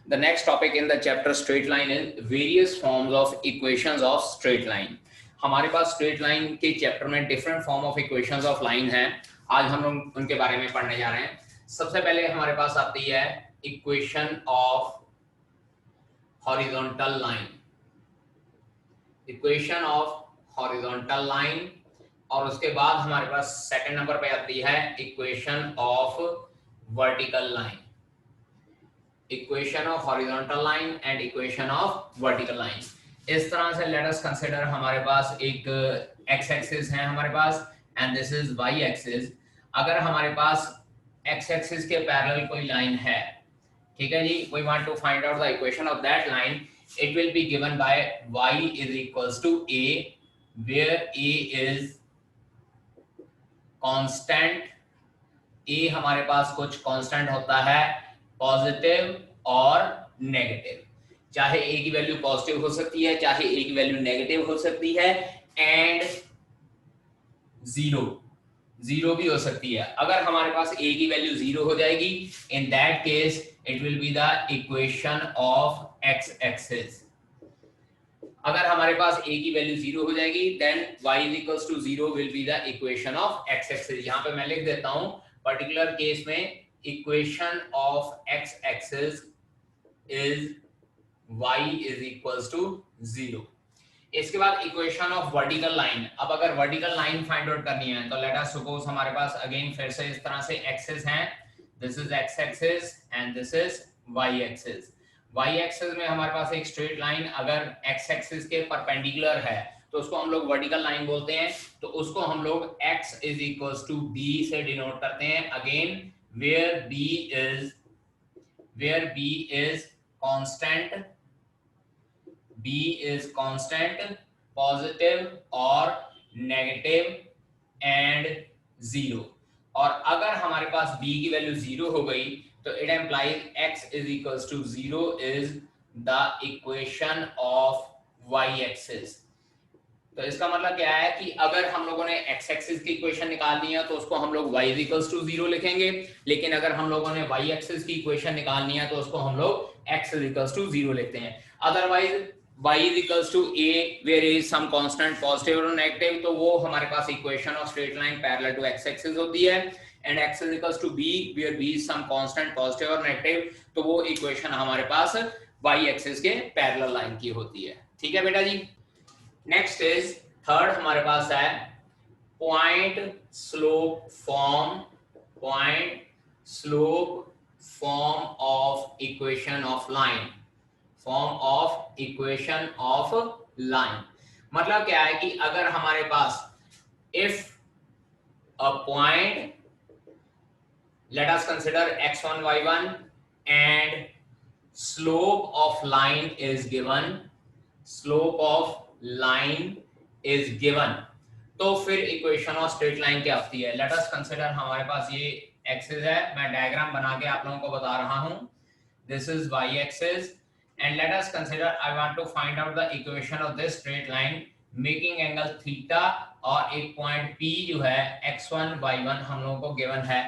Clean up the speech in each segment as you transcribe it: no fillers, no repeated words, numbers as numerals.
The next topic in the chapter straight line is various forms of equations of straight line. हमारे पास straight line के chapter में different form of equations of line हैं। आज हम लोग उनके बारे में पढ़ने जा रहे हैं। सबसे पहले हमारे पास आती है equation of horizontal line, equation of horizontal line, और उसके बाद हमारे पास सेकंड नंबर पे आती है equation of vertical line, equation of horizontal line and equation of vertical line. इस तरह से लेट अस कंसीडर हमारे पास एक एक्स एक्सिस है हमारे पास and this is Y axis. अगर हमारे पास एक्स एक्सिस के पैरेलल कोई लाइन है, ठीक है जी, we want to find out the equation of that line. It will be given by y is equals to a, where a is constant. a हमारे पास कुछ कांस्टेंट होता है पॉजिटिव और नेगेटिव। चाहे a की वैल्यू पॉजिटिव हो सकती है, चाहे a की वैल्यू नेगेटिव हो सकती है, एंड जीरो भी हो सकती है। अगर हमारे पास a की वैल्यू 0 हो जाएगी, इन that case it will be the equation of X axis. अगर हमारे पास a की वैल्यू 0 हो जाएगी, then y is equals to 0 will be the equation of x axis। यहाँ पे मैं लिख देता हूँ पर्टिकुलर केस में equation of x axis is y is equals to 0। इसके बाद इक्वेशन ऑफ वर्टिकल लाइन। अब अगर वर्टिकल लाइन फाइंड आउट करनी है तो लेट अस सपोज हमारे पास अगेन फिर से इस तरह से एक्सिस हैं, this is x axis and this is y axis. y axis में हमारे पास एक स्ट्रेट लाइन अगर x एक्सिस के परपेंडिकुलर है तो उसको हम लोग वर्टिकल लाइन बोलते हैं। तो उसको हम लोग x is equals to b से डिनोट करते हैं, again where b is constant, b is constant, positive और negative and 0। और अगर हमारे पास b की वैल्यू 0 हो गई तो it implies x is equals to 0 is the equation of y axis। तो इसका मतलब क्या है कि अगर हम लोगों ने x एक्सिस की इक्वेशन निकालनी है तो उसको हम लोग y is equals to 0 लिखेंगे, लेकिन अगर हम लोगों ने y एक्सिस की इक्वेशन निकालनी है तो उसको हम लोग x is equals to 0 लिखते हैं। Otherwise y is equals to a where is some constant positive or negative, तो वो हमारे पास equation of straight line parallel to x axis होती है, and x is equals to b where b is some constant positive or negative, तो वो equation हमारे पास y एक्सिस के पैरेलल लाइन की होती है। ठीक है बेटा जी। नेक्स्ट इज थर्ड हमारे पास है point slope form, point slope form of equation of line, form of equation of line. मतलब क्या है कि अगर हमारे पास if a point, let us consider x1 y1 and slope of line is given, slope of line is given, तो फिर equation of straight line क्या होती है। लेट अस कंसीडर हमारे पास ये एक्सिस है, मैं डायग्राम बना के आप लोगों को बता रहा हूं, this is y axis and let us consider I want to find out the equation of this straight line making angle theta, और एक पॉइंट P जो है x1 y1 हम लोगों को गिवन है,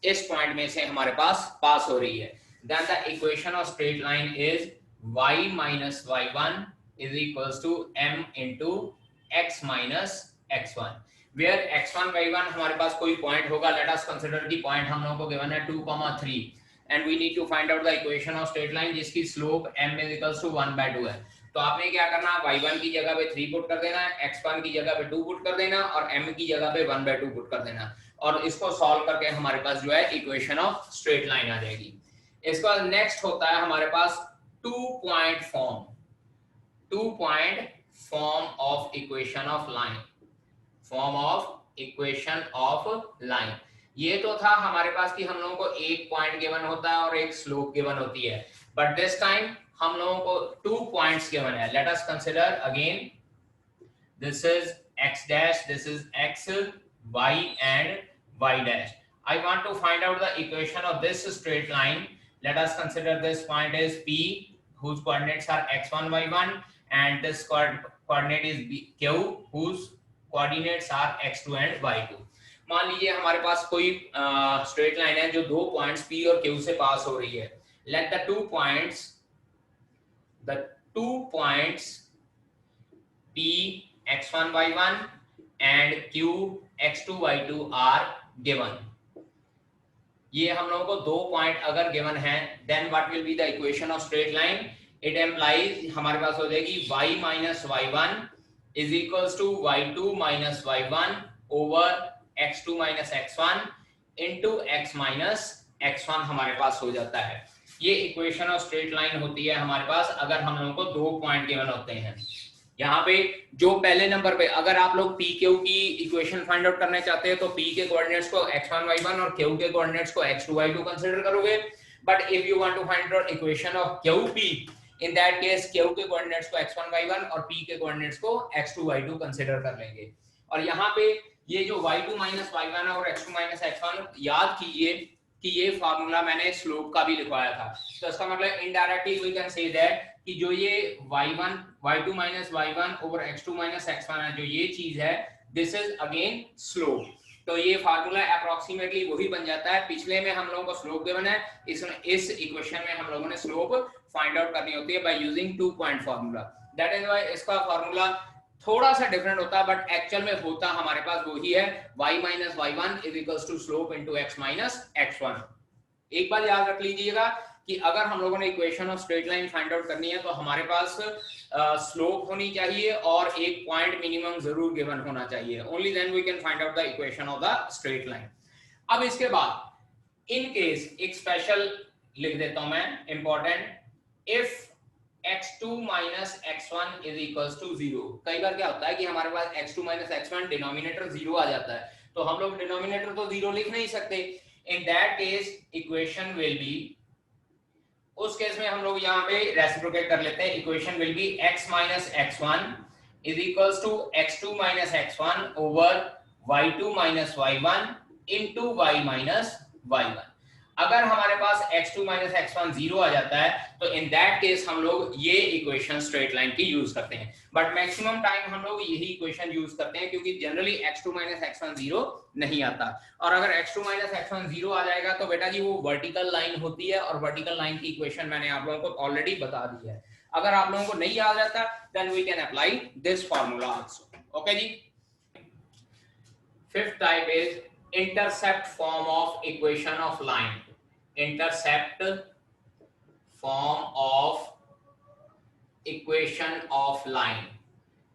इस पॉइंट में से हमारे पास हो रही है। then the equation of straight line is y minus y1 is equals to m into x minus x1, where x1 y1 हमारे पास कोई पॉइंट होगा। let us consider की पॉइंट हम लोगों को गिवन है 2,3 and we need to find out the equation of straight line जिसकी slope m is equals to 1/2 है। तो आपने क्या करना है, y1 की जगह पे 3 पुट कर देना है, x1 की जगह पे 2 पुट कर देना और m की जगह पे 1/2 पुट कर देना, और इसको सॉल्व करके हमारे पास जो है इक्वेशन ऑफ स्ट्रेट लाइन आ जाएगी। इसके बाद नेक्स्ट होता है हमारे पास 2 point form, 2 point form of equation of line, form of equation of line. ये तो था हमारे पास कि हम लोगों को एक पॉइंट गिवन होता है और एक स्लोप गिवन होती है, बट दिस टाइम हम लोगों को 2 पॉइंट्स गिवन है। Late us consider again this is x dash, this is x, y and y dash। I want to find out the equation of this straight line। Let us consider this point is P whose coordinates are x1 y1 and this coordinate is q whose coordinates are x2 and y2। मान लीजिए हमारे पास कोई straight line है जो 2 points P और Q से पास हो रही है। Let the 2 points the 2 points P x1 y1 and Q x2 y2 are given. ये हम लोगों को 2 पॉइंट अगर गिवन है, then what will be the equation of straight line? It implies हमारे पास हो जाएगी y minus y1 is equals to y2 minus y1 over x2 minus x1 into x minus x1 हमारे पास हो जाता है। ये इक्वेशन ऑफ स्ट्रेट लाइन होती है हमारे पास अगर हम लोगों को 2 पॉइंट गिवन होते हैं। यहाँ पे जो पहले नंबर पे अगर आप लोग पी क्यू की इक्वेशन फाइंड आउट करना चाहते हैं तो पी के कोऑर्डिनेट्स को x1 y1 और क्यू के कोऑर्डिनेट्स को x2 y2 कंसीडर करोगे। But if you want to find out equation of Q P, in that case Q के कोऑर्डिनेट्स को x1 y1 और p के कोऑर्डिनेट्स को x2 y2 कंसीडर कर लेंगे। और यहाँ पे ये जो y2 माइनस y1 और x2 माइनस x1, याद कीजिए कि ये फार्मूला मैंने स्लोप का भी लिखवाया था। तो इसका मतलब indirectly we can say that कि जो ये y1 y2 minus y1 over x2 minus x1 है, जो ये चीज है, दिस इज अगेन स्लोप। तो ये फार्मूला अप्रोक्सीमेटली वही बन जाता है। पिछले में हम लोगों को स्लोप गिवन है, इस इक्वेशन में हम लोगों ने स्लोप फाइंड आउट करनी होती है by using 2 point formula. That is why इसका फार्मूला थोड़ा सा डिफरेंट होता है, बट एक्चुअल में होता हमारे पास वही है, y minus y1 is equals to slope into x minus x1। एक बात याद रख लीजिएगा कि अगर हम लोगों ने equation of straight line find out करनी है तो हमारे पास स्लोप होनी चाहिए और एक पॉइंट मिनिमम जरूर गिवन होना चाहिए। Only then we can find out the equation of the straight line. अब इसके बाद इन केस एक स्पेशल लिख देता हूं मैं, important, if x2 minus x1 is equals to 0। कई बार क्या होता है कि हमारे पास x2 minus x1 डिनोमिनेटर 0 आ जाता है, तो हम लोग डिनोमिनेटर तो 0 लिख नहीं सकते। इन that case equation will be, उस केस में हम लोग यहाँ पे रेसिप्रोकेट कर लेते हैं। Equation will be x minus x1 is equals to x2 minus x1 over y2 minus y1 into y minus y1। अगर हमारे पास x2 minus x1 0 आ जाता है तो इन दैट केस हम लोग ये इक्वेशन स्ट्रेट लाइन की यूज करते हैं। बट मैक्सिमम टाइम हम लोग यही इक्वेशन यूज करते हैं क्योंकि जनरली x2 minus x1 0 नहीं आता। और अगर x2 minus x1 0 आ जाएगा तो बेटा जी वो वर्टिकल लाइन होती है, और वर्टिकल लाइन की इक्वेशन मैंने आप लोगों को ऑलरेडी बता दी है। अगर आप लोगों को नहीं याद रहता then we can apply this formula also. Okay जी। Fifth type is intercept form of equation of line. Intercept form of equation of line.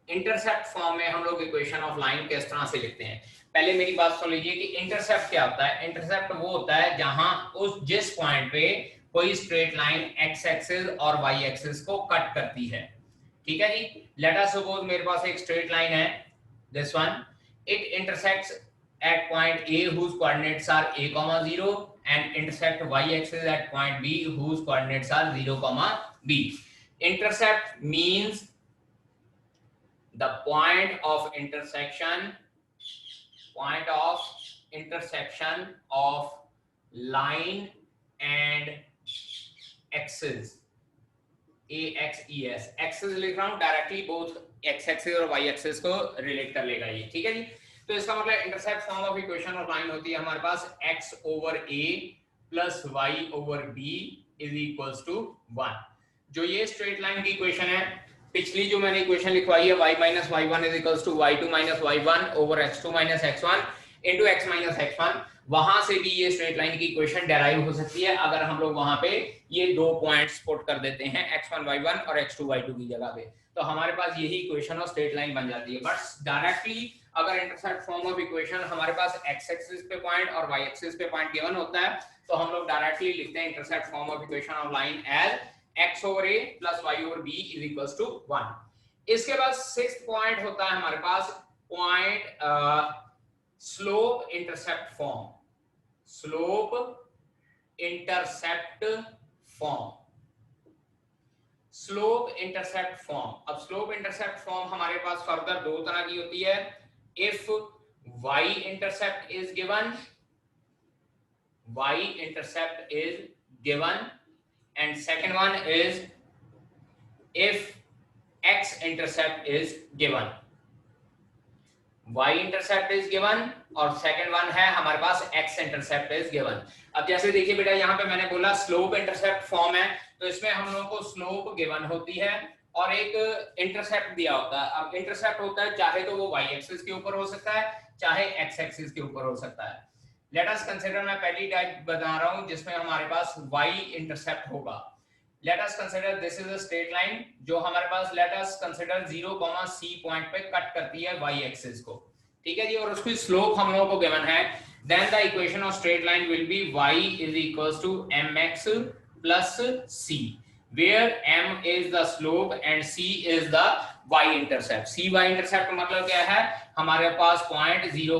Intercept form में हम लोग इक्वेशन ऑफ लाइन किस तरह से लिखते हैं? पहले मेरी बात सुन लीजिए कि इंटरसेप्ट क्या होता है। इंटरसेप्ट वो होता है जहां उस जिस पॉइंट पे कोई स्ट्रेट लाइन एक्स एक्सिस और वाई एक्सिस को कट करती है। ठीक है जी। लेट अस सपोज मेरे पास एक स्ट्रेट लाइन है, this one, it intersects at point A whose coordinates are a comma 0 and intersect y axis at point B whose coordinates are 0 comma B. Intercept means the point of intersection of line and axis, AXES। axis लिख रहा हूं directly, both x axis और y axis को relate कर लेगा ये। ठीक है जी। तो इसका मतलब intercept form of equation of line होती है हमारे पास x over a plus y over b is equals to 1। जो ये स्ट्रेट लाइन की इक्वेशन है, पिछली जो मैंने इक्वेशन लिखवाई है y minus y1 is equals to y2 minus y1 over x2 minus x1 into x minus x1, वहां से भी ये स्ट्रेट लाइन की इक्वेशन डेराइव हो सकती है अगर हम लोग वहां पे ये 2 पॉइंट्स पुट कर देते हैं x1 y1 और x2 y2 की जगह पे, तो हमारे पास यही इक्वेशन ऑफ स्ट्रेट लाइन बन जाती है। बट डायरेक्टली अगर इंटरसेप्ट फॉर्म ऑफ इक्वेशन हमारे पास x एक्सिस पे पॉइंट और y एक्सिस पे पॉइंट गिवन होता है तो हम लोग डायरेक्टली लिखते हैं intercept form of equation of line as x over a plus y over b is equals to 1। इसके बाद सिक्स्थ पॉइंट होता है हमारे पास point slope intercept form. Slope intercept form, slope intercept form. अब स्लोप इंटरसेप्ट फॉर्म हमारे पास further दो तरह की होती है। If y intercept is given, y intercept is given, and second one is if x intercept is given। y intercept is given और second one है हमारे पास x इंटरसेप्ट इज गिवन। अब जैसे देखिए बेटा यहाँ पे मैंने बोला स्लोप इंटरसेप्ट फॉर्म है, तो इसमें हम लोगों को स्लोप गिवन होती है और एक इंटरसेप्ट दिया होता है। अब इंटरसेप्ट होता है चाहे तो वो y एक्सिस के ऊपर हो सकता है चाहे x एक्सिस के ऊपर हो सकता है। लेट अस कंसीडर, मैं पहली टाइप बता रहा हूं जिसमें हमारे पास y इंटरसेप्ट होगा। Let us consider this is a straight line जो हमारे पास let us consider 0, c point पे कट करती है y एक्सिस को, ठीक है जी, और उसकी स्लोप हम लोगों को गिवन है। Then the equation of straight line will be y is equals to mx plus c, where m is the slope and c is the y intercept। c y intercept मतलब क्या है, हमारे पास point 0,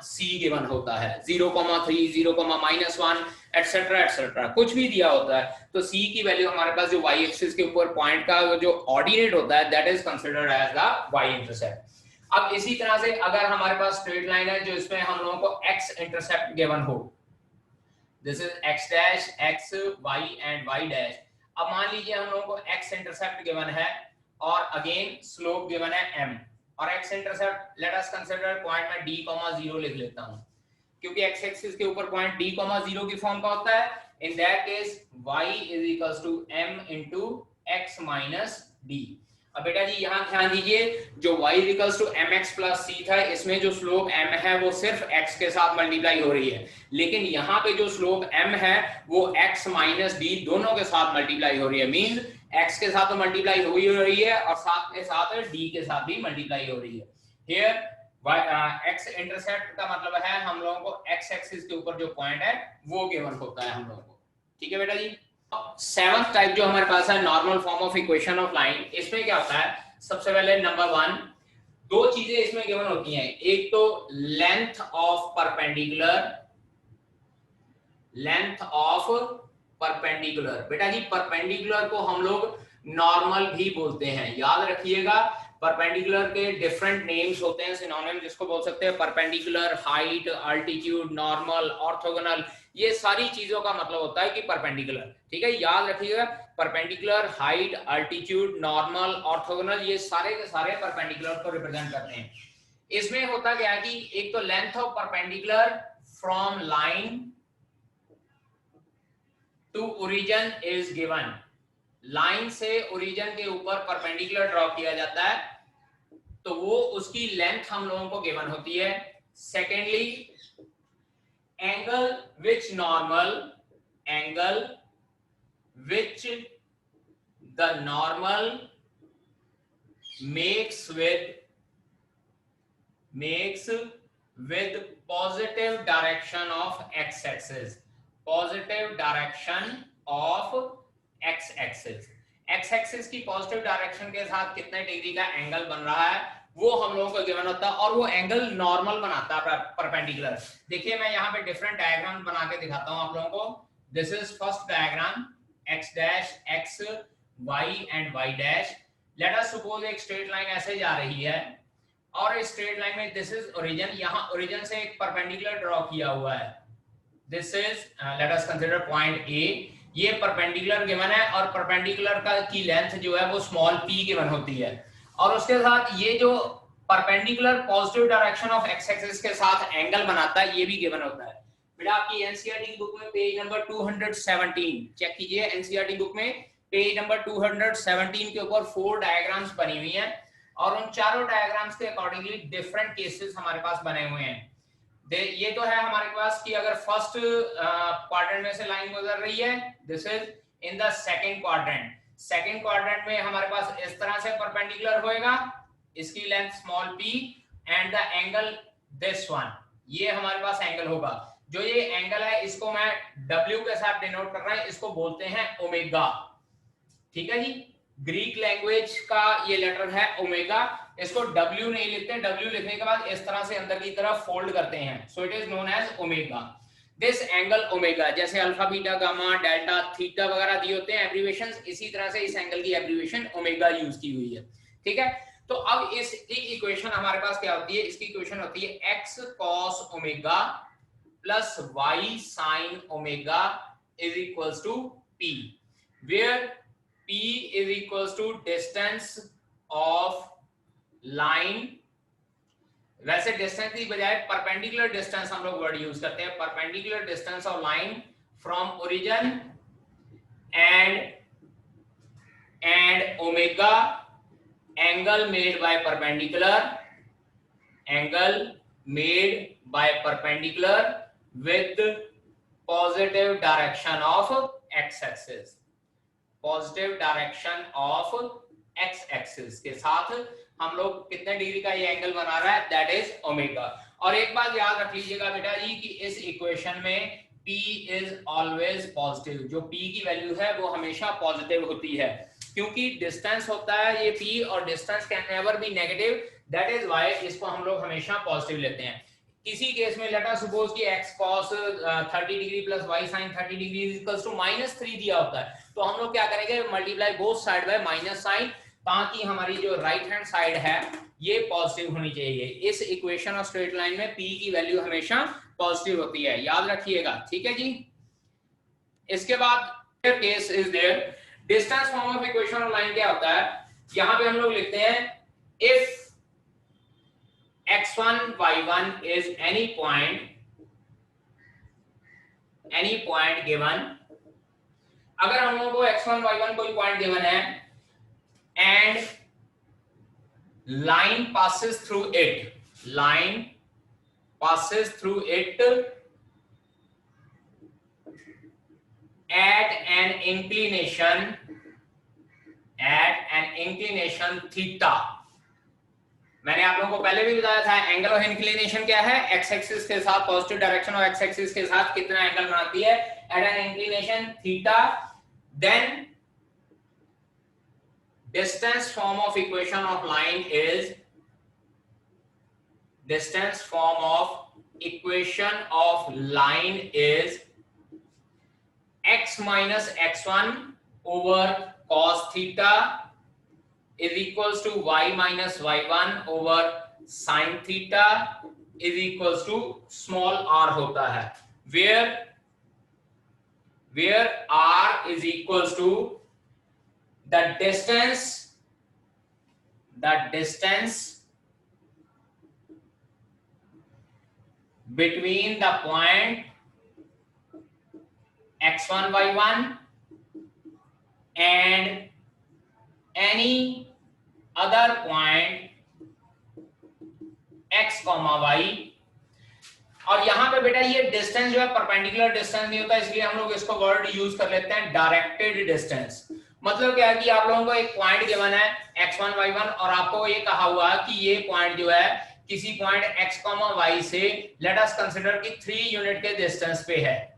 c given होता है, 0,3, 0,-1 etcetera etcetera कुछ भी दिया होता है, तो c की वैल्यू हमारे पास जो y एक्सिस के ऊपर पॉइंट का जो ऑर्डिनेट होता है that is considered as the y intercept. अब इसी तरह से अगर हमारे पास स्ट्रेट लाइन है जो इसमें हम लोगों को x इंटरसेप्ट गिवन हो, this is x dash x y and y dash. अब मान लीजिए हम लोगों को x इंटरसेप्ट गिवन है और अगेन स्लोप गिवन है m, और x intercept late us consider point में d, 0 लिख लेता हूं क्योंकि x एक्सिस के ऊपर पॉइंट d, 0 की फॉर्म का होता है। In that case y is equals to m into x minus d। अब बेटा जी यहां ध्यान दीजिए जो y equals to mx plus c था, इसमें जो स्लोप m है वो सिर्फ x के साथ मल्टीप्लाई हो रही है, लेकिन यहाँ पे जो स्लोप m है वो x माइनस d दोनों के साथ मल्टीप्लाई हो रही है। मीन x के साथ तो मल्टीप्लाई हो ही रही है और साथ के साथ d के साथ भी मल्टीप्लाई हो रही है। हियर x इंटरसेप्ट का मतलब है हम लोगों को x एक्सिस के ऊपर जो पॉइंट है वो गिवन होता है हम लोगों को, ठीक है बेटा जी। सेवंथ टाइप जो हमारे पास है normal form of equation of line, इसमें क्या होता है, सबसे पहले नंबर 1 दो चीजें इसमें गिवन होती हैं, एक तो length of perpendicular, length of perpendicular. बेटा जी परपेंडिकुलर को हम लोग नॉर्मल भी बोलते हैं, याद रखिएगा परपेंडिकुलर के डिफरेंट नेम्स होते हैं, सिनोनिम जिसको बोल सकते हैं perpendicular, height, altitude, normal, orthogonal, ये सारी चीजों का मतलब होता है कि परपेंडिकुलर, ठीक है, याद रखिएगा perpendicular, height, altitude, normal, orthogonal, ये सारे के सारे परपेंडिकुलर को रिप्रेजेंट करते हैं। इसमें होता क्या है कि एक तो length of perpendicular from line to origin is given, line से ओरिजिन के ऊपर परपेंडिकुलर ड्रॉ किया जाता है तो वो उसकी लेंथ हम लोगों को गिवन होती है। Secondly angle which normal, angle which the normal makes with positive direction of x axis, positive direction of x axis, x axis की पॉजिटिव डायरेक्शन के साथ कितने डिग्री का एंगल बन रहा है वो हम लोगों को गिवन होता है, और वो एंगल नॉर्मल बनाता है परपेंडिकुलर। देखिए मैं यहाँ पे डिफरेंट डायग्राम बना के दिखाता हूँ आप लोगों को। This is first diagram x dash x y and y dash. Late us suppose एक स्ट्रेट लाइन ऐसे जा रही है और इस स्ट्रेट लाइन में दिस इज ओरिजिन, यहाँ ओरिजिन से एक परपेंडिकुलर ड्रॉ किया हुआ है, this is late us consider point A, ये परपेंडिकुलर गिवन है और परपेंडिकुलर का की लेंथ जो है वो स्मॉल p गिवन होती है, और उसके साथ ये जो perpendicular positive direction of x axis के साथ एंगल बनाता है ये भी गिवन होता है। बेटा आपकी एनसीईआरटी की बुक में पेज नंबर 217 चेक कीजिए, एनसीईआरटी बुक में पेज नंबर 217 के ऊपर 4 डायग्राम्स बनी हुई हैं और उन चारों डायग्राम्स के अकॉर्डिंगली डिफरेंट केसेस हमारे पास बने हुए हैं। ये तो है हमारे पास कि अगर फर्स्ट क्वाड्रेंट में से लाइन गुजर रही है, this is in the second quadrant, second quadrant में हमारे पास इस तरह से परपेंडिकुलर होएगा, इसकी length small p and the angle this one, ये हमारे पास एंगल होगा। जो ये एंगल है इसको मैं w के साथ डिनोट कर रहा है, इसको बोलते हैं ओमेगा, ठीक है जी, ग्रीक लैंग्वेज का ये लेटर है ओमेगा, इसको W नहीं लिखते, W लिखने के बाद इस तरह से अंदर की तरफ फोल्ड करते हैं, so it is known as omega. This angle omega, जैसे alpha, beta, gamma, delta, theta वगैरह दिए होते हैं एब्रिविएशंस, इसी तरह से इस एंगल की एब्रिविएशन ओमेगा यूज की हुई है, ठीक है। तो अब इसकी इक्वेशन हमारे पास क्या होती है, इसकी इक्वेशन होती है x cos omega plus y sin omega is equals to p, where p is equals to distance of line वैसे डिस्टेंस की बजाय परपेंडिकुलर डिस्टेंस हम लोग वर्ड यूज करते हैं। Perpendicular distance of line from origin and omega angle made by perpendicular, angle made by perpendicular with positive direction of x axis, positive direction of X axis के साथ हम लोग कितने degree का ये एंगल बना रहा है, दैट इज ओमेगा। और एक बात याद रख लीजिएगा बेटा जी कि इस इक्वेशन में P इज ऑलवेज पॉजिटिव, जो P की वैल्यू है वो हमेशा पॉजिटिव होती है, क्योंकि डिस्टेंस होता है ये P और distance can never be negative, that is why इसको हम लोग हमेशा पॉजिटिव लेते हैं। किसी केस में लेट अस सपोज कि x cos 30 degree plus y sin 30 degree is equals to -3 दिया होता है, तो हम लोग क्या करेंगे, multiply both side by minus sign, ताकि हमारी जो राइट हैंड साइड है ये पॉजिटिव होनी चाहिए। इस इक्वेशन ऑफ स्ट्रेट लाइन में p की वैल्यू हमेशा पॉजिटिव होती है, याद रखिएगा, ठीक है जी। इसके बाद case is there, distance form of equation of line क्या होता है, यहां पे हम लोग लिखते हैं if x1 y1 is any point given, अगर हम लोगों को x1 y1 कोई पॉइंट गिवन है and line passes through it at an inclination theta, मैंने आप लोगों को पहले भी बताया था एंगल ऑफ इंक्लिनेशन क्या है, एक्स एक्सिस के साथ positive direction of X axis के साथ कितना एंगल बनाती है, at an inclination theta, then distance form of equation of line is x minus x1 over cos theta is equals to y minus y1 over sin theta is equals to small r होता है, where r is equals to the distance between the point x1 y1 and any other point x y, और यहां पे बेटा ये distance जो है perpendicular distance नहीं होता, इसलिए हम लोग इसको वर्ड यूज कर लेते हैं डायरेक्टेड डिस्टेंस। मतलब क्या है कि आप लोगों को एक पॉइंट गिवन है x1 y1 और आपको ये कहा हुआ कि ये पॉइंट जो है किसी पॉइंट x y से लेट अस कंसीडर कि 3 यूनिट के डिस्टेंस पे है,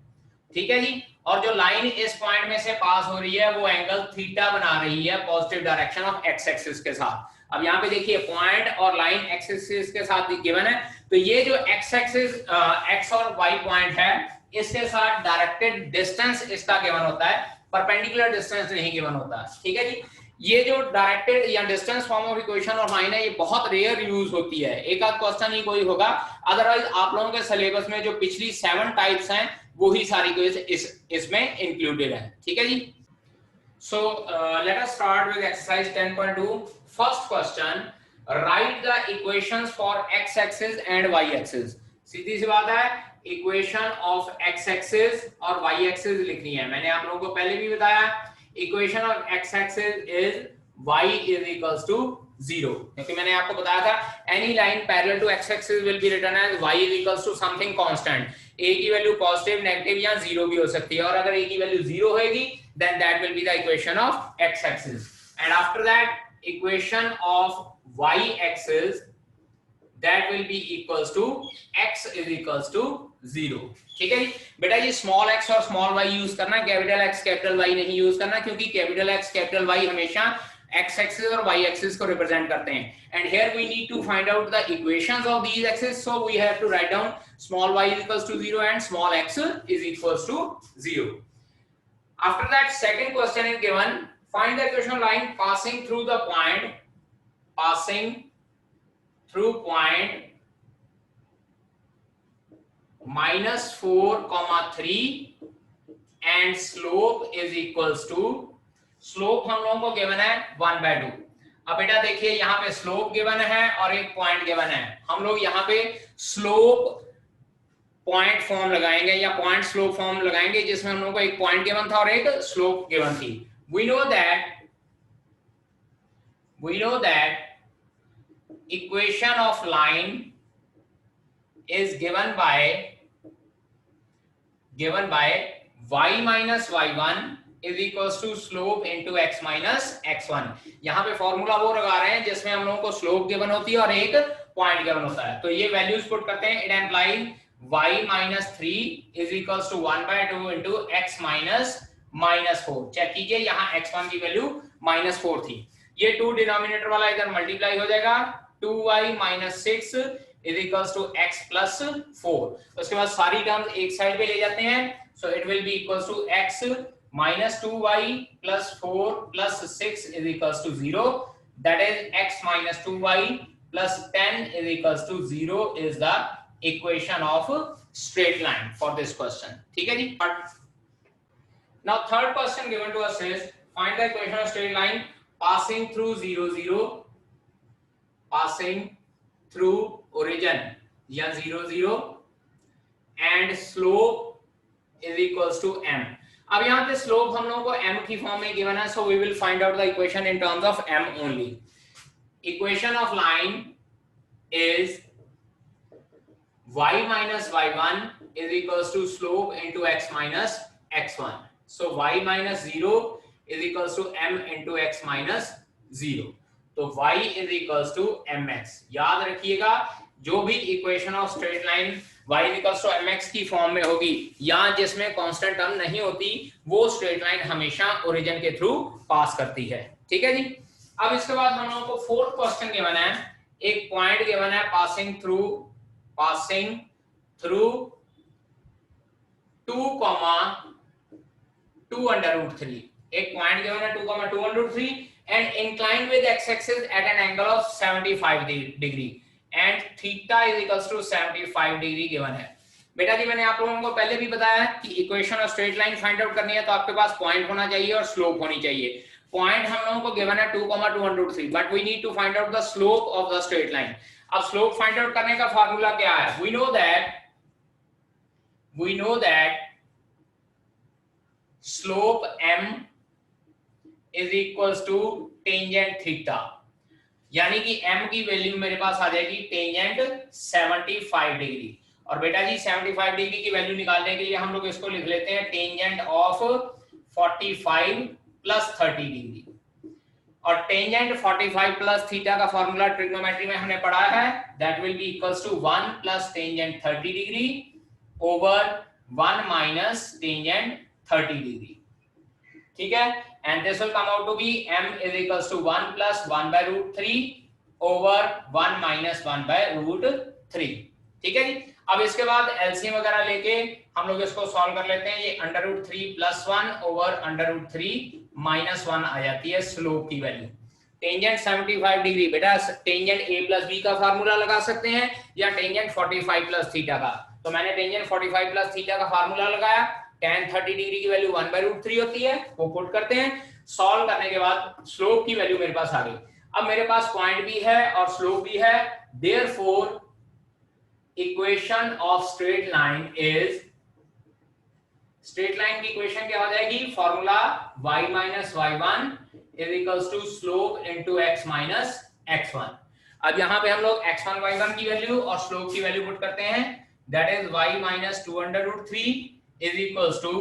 ठीक है जी, और जो लाइन इस पॉइंट में से पास हो रही है वो एंगल थीटा बना रही है positive direction of X axis के साथ। अब यहाँ पे देखिए पॉइंट और लाइन एक्स एक्सिस के साथ गिवन है, तो ये जो एक्स एक्सिस एक्स और वाई पॉइंट है इसके साथ डायरेक्टेड डिस्टेंस इसका गिवन होता है, परपेंडिकुलर डिस्टेंस नहीं गिवन होता, ठीक है जी। ये जो डायरेक्टेड या distance form of equation of line है ये बहुत रेयर यूज होती है, एक आध क्वेश्चन ही कोई होगा, अदरवाइज आप लोगों के सिलेबस में जो पिछली 7 टाइप्स हैं वो ही सारी इसमें इंक्लूडेड है, ठीक है जी। So let us start with exercise 10.2। First question, write the equations for X axis and Y axis. सीधी सी बात है, इक्वेशन ऑफ एक्स एक्सिस और वाई एक्सिस लिखनी है। मैंने आप लोगों को पहले भी बताया equation of X axis is y is equals to 0, क्योंकि मैंने आपको बताया था any line parallel to X axis will be written as y is equals to something constant, a की वैल्यू पॉजिटिव नेगेटिव या 0 भी हो सकती है, और अगर a की वैल्यू 0 होगी then that will be the equation of x axis, and after that equation of y axis that will be equals to x is equals to 0, ठीक है बेटा। ये स्मॉल x और स्मॉल y यूज करना, capital x capital y नहीं use करना, क्योंकि capital x capital y हमेशा x एक्सिस और y एक्सिस को रिप्रेजेंट करते हैं, and here we need to find out the equations of these axis, so we have to write down small y is equals to 0 and small x is equals to 0. After that, second question is given, find the equation line passing through the point -4, 3 and slope is equals to, slope हम लोगों को given है 1/2। अब बेटा देखिए यहाँ पे slope given है और एक पॉइंट गिवन है, हम लोग यहाँ पे स्लोप पॉइंट फॉर्म लगाएंगे या पॉइंट स्लोप फॉर्म लगाएंगे, जिसमें हम लोगों को एक पॉइंट गिवन था और एक स्लोप गिवन थी। We know that equation of line is given by y minus y1 is equals to slope into x minus x1। यहाँ पे फॉर्मूला वो लगा रहे हैं जिसमें हम लोगों को स्लोप गिवन होती है और एक पॉइंट गिवन होता है। तो ये वैल्यूज पुट करते हैं। It implies y minus 3 is equals to 1/2 into x minus 4। Check कीजिए यहाँ x1 की वैल्यू -4 थी, ये 2 डिनोमिनेटर वाला इधर मल्टीप्लाई हो जाएगा, 2y minus 6 is equals to x plus 4। उसके बाद सारी टर्म्स एक साइड पे ले जाते हैं, so it will be equals to x minus 2y plus 4 plus 6 is equals to 0, that is x minus 2y plus 10 is equals to 0 is the equation of straight line for this question। ठीक है जी। Now third question given to us is find the equation of straight line passing through 0 0, passing through origin या 0 0 and slope is equals to m। अब यहाँ पे slope हम लोगों को m की फॉर्म में गिवन है, so we will find out the equation in terms of m only। Equation of line is y minus y1 is equals to slope into x minus x1, so y minus 0 is equals to m into x minus 0, तो y is equals to mx। याद रखिएगा जो भी equation of straight line y equals to mx की form में होगी या जिसमें कांस्टेंट टर्म नहीं होती, वो स्ट्रेट लाइन हमेशा ओरिजिन के थ्रू पास करती है। ठीक है जी। अब इसके बाद हम लोगों को फोर्थ क्वेश्चन गिवन है, एक पॉइंट गिवन है पासिंग थ्रू 2,2/3, एक पॉइंट गिवन है 2,2/3 and inclined with x-axis at an angle of 75 degree and theta is equals to 75 degree given है। बेटा जी मैंने आप लोगों को पहले भी बताया कि equation of straight line find out करनी है तो आपके पास पॉइंट होना चाहिए और स्लोप होनी चाहिए। पॉइंट हम लोगों को गिवन है 2,2/3 but we need to find out the slope of the straight line. अब स्लोप फाइंड आउट करने का फार्मूला क्या है? We know that slope m is equals to tangent theta, यानी कि m की वैल्यू मेरे पास आ जाएगी टेंजेंट 75 डिग्री। और बेटा जी 75 डिग्री की वैल्यू निकालने के लिए हम लोग इसको लिख लेते हैं टेंजेंट ऑफ 45 प्लस 30 डिग्री। और टेंजेंट 45 प्लस थीटा का फॉर्मूला ट्रिग्नोमेट्री में हमने पढ़ा है, that will be equals to 1 plus tangent 30 degree over 1 minus tangent 30 degree. ठीक है, and this will come out to be m is equals to 1 plus 1 by root 3 over 1 minus 1 by root 3। ठीक है जी। अब इसके बाद एलसीएम वगैरह लेके हम लोग इसको सॉल्व कर लेते हैं। ये under root 3 plus 1 over under root 3 minus 1 आ जाती है स्लोप की वैल्यू। टेंजेंट 75 डिग्री, बेटा टेंजेंट a प्लस b का फार्मूला लगा सकते हैं या टेंजेंट 45 प्लस थीटा का। तो मैंने टेंजेंट 45 प्लस थीटा का फार्मूला लगाया, tan 30 डिग्री की वैल्यू 1/√3 होती है, वो पुट करते हैं। सॉल्व करने के बाद स्लोप की वैल्यू मेरे पास आ गई। अब मेरे पास पॉइंट भी है और स्लोप भी है, therefore equation of straight line is, straight line की इक्वेशन क्या हो जाएगी? Formula y minus y1 is equals to slope into x minus x1। अब यहाँ पे हम लोग x1 y1 की वैल्यू और स्लोप की वैल्यू पुट करते हैं, that is y minus 2/√3 is equals to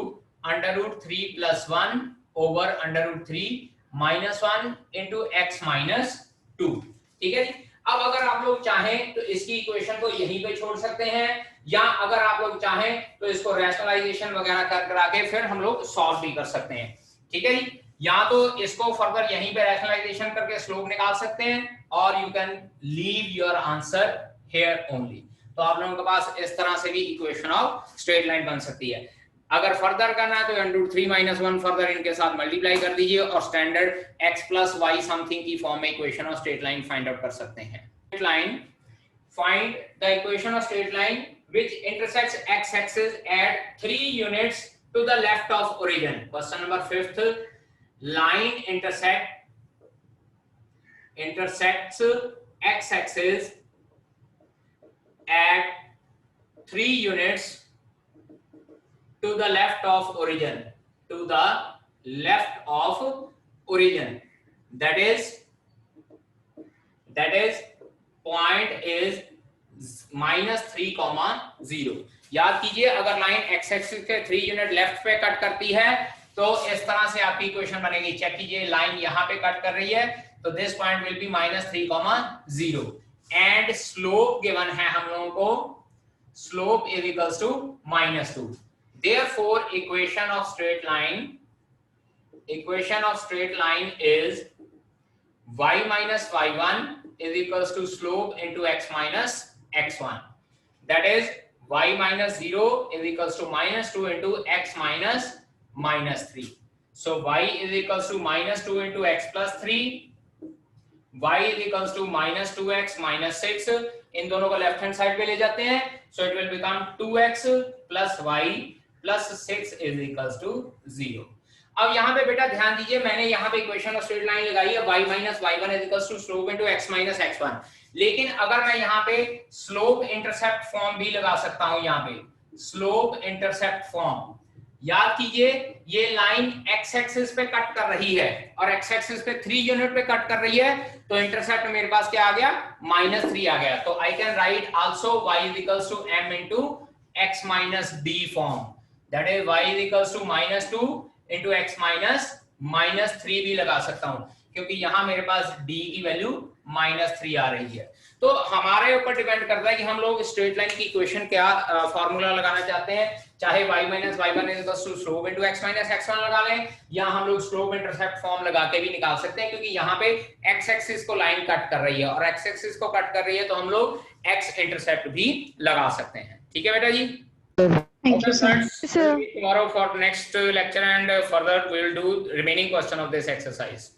√3 plus 1 over √3 minus 1 into x minus 2। ठीक है जी। अब अगर आप लोग चाहें तो इसकी इक्वेशन को यहीं पे छोड़ सकते हैं, या अगर आप लोग चाहें तो इसको रैशनलाइजेशन वगैरह कर करा के फिर हम लोग सॉल्व भी कर सकते हैं। ठीक है जी। या तो इसको फर्दर यहीं पे रैशनलाइजेशन करके स्लोप निकाल सकते हैं, और you can leave your answer here only. तो आप लोगों के पास इस तरह से भी इक्वेशन ऑफ स्ट्रेट लाइन बन सकती है। अगर फर्दर करना है तो √3 - 1 फर्दर इनके साथ मल्टीप्लाई कर दीजिए और स्टैंडर्ड x + y समथिंग की फॉर्म में equation of straight line find out कर सकते हैं। Straight line, find the equation of straight line which intersects x axis at 3 units to the left of origin. Question number 5th, line intersects x axis at 3 units to the left of origin, to the left of origin, that is point is -3,0। याद कीजिए, अगर line x axis के 3 unit left पे cut करती है तो इस तरह से आपकी इक्वेशन बनेगी। चेक कीजिए, लाइन यहां पे कट कर रही है तो this point will be -3,0 and slope given है हम लोगों को, slope is equals to -2। Therefore equation of straight line is y minus y1 is equals to slope into x minus x1, that is y minus 0 is equals to -2 into x minus -3. So y is equals to -2 into x plus 3, y is equals to -2x minus 6, इन दोनों को left hand side पे ले जाते हैं, so it will become 2x plus y plus 6 is equals to 0। अब यहाँ पे बेटा ध्यान दीजिए, मैंने यहाँ पे इक्वेशन ऑफ स्ट्रेट लाइन लगाई है y minus y1 is equals to slope into x minus x1, लेकिन अगर मैं यहाँ पे स्लोप इंटरसेप्ट फॉर्म भी लगा सकता हूँ, यहाँ पे स्लोप इंटरसेप्ट फॉर्म। याद कीजिए, ये लाइन x एक्सिस पे कट कर रही है और x एक्सिस पे 3 यूनिट पे कट कर रही है, तो इंटरसेप्ट मेरे पास क्या आ गया, -3 आ गया। तो I can write also y is equals to m into x minus d form, that is y is equals to -2 into x -3 भी लगा सकता हूं, क्योंकि यहां मेरे पास d की वैल्यू -3 आ रही है। तो हमारे ऊपर डिपेंड करता है कि हम लोग स्ट्रेट लाइन की इक्वेशन क्या फार्मूला लगाना चाहते हैं, चाहे y minus y1 is equals to slope into x minus x1 लगा लें, या हम लोग स्लोप इंटरसेप्ट फॉर्म लगा के भी निकाल सकते हैं, क्योंकि यहाँ पे x एक्सिस को लाइन कट कर रही है और x एक्सिस को कट कर रही है, तो हम लोग x इंटरसेप्ट भी लगा सकते हैं। ठीक है बेटा जी, Thank you, sir. tomorrow for next lecture and further we will do remaining question of this exercise.